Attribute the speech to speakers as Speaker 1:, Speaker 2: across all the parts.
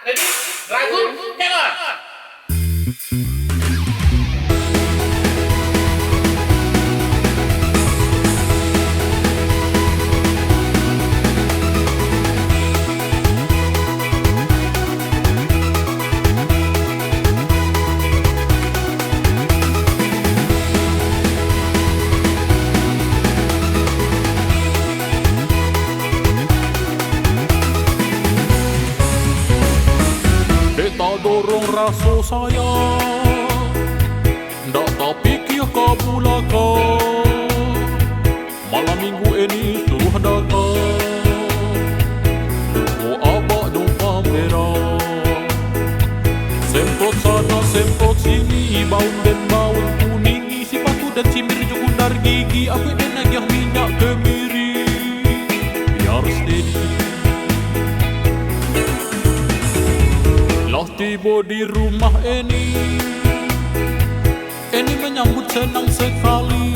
Speaker 1: Ready? Ragul, camera.
Speaker 2: Kita dorong rasa sayang, ndak tak pikir kabulkan. Malam minggu ini suruh datang, oh abak dong pameran. Semprot sana semprot sini, baun dan baun kuning, isi batu dan cimir jukundar gigi, apik dan nagyah minyak kemiri, biar steady. Lah tiba di rumah ini menyambut senang sekali.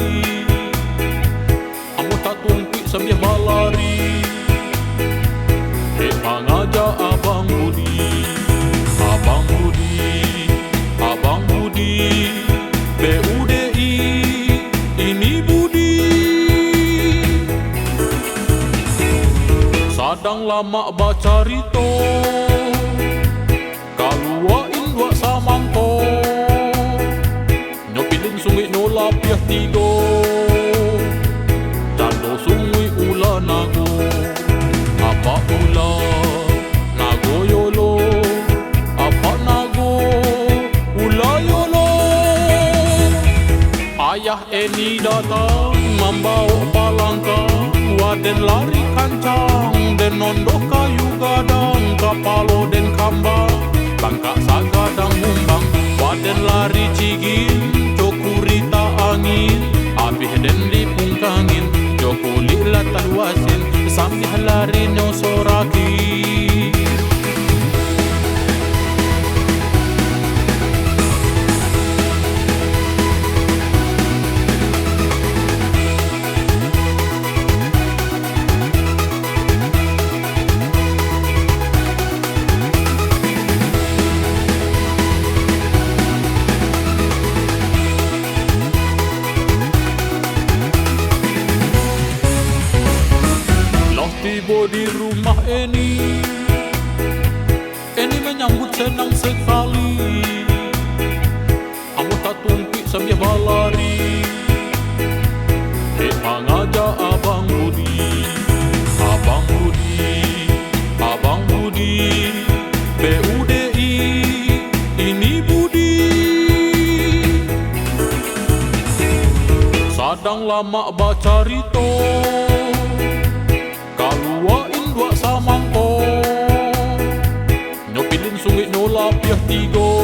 Speaker 2: Ambo tak tumpik sambil balari, mengajak Abang Budi, Abang Budi, Abang Budi, BUDI, ini Budi. Sadang lama baca rito, kaluain dua samangko, nyopilin sungai nola piah tigo, jando sungai ula nago, apa ula nago yolo, apa nago ula yolo. Ayah Eni datang membawa palangka, waden lari kancang, den nondok kayu gadang, kapalo den kambang, bangka sagadang mumbang, waden lari cigin, cokurita angin, abih den dipungkangin, jokuli latah wasin, sambil lari nyosoraki. Tiba di rumah ini menyambut senang sekali. Ambo tak tumpik sambil balari, mengajak Abang Budi, Abang Budi, Abang Budi, BUDI, ini Budi. Sadang lama baca rito, kaluain dua samangko, nyopilin sungai nola piah tigo,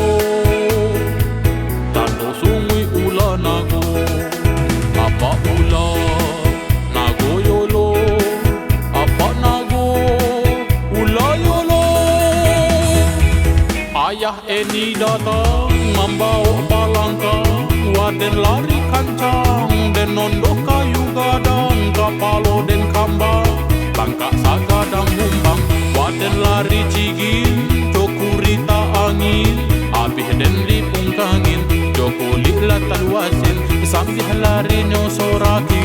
Speaker 2: jando sungai ula nago, apa ula nago yolo, apa nago ula yolo. Ayah Eni datang membawa palangka, waden lari kancang, den nondok kayu gadang, kapalo den kambang, bangka sagadang mumbang, waden lari cigin, cokurita angin, abih den dipungkangin, jokuli latah wasin, sambil lari nyosoraki.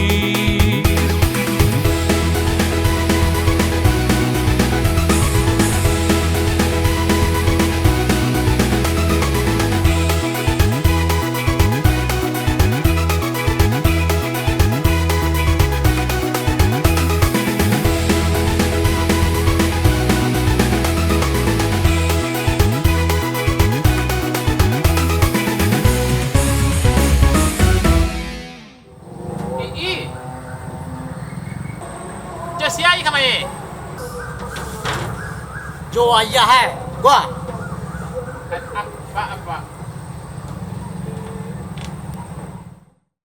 Speaker 3: जो आया है वाह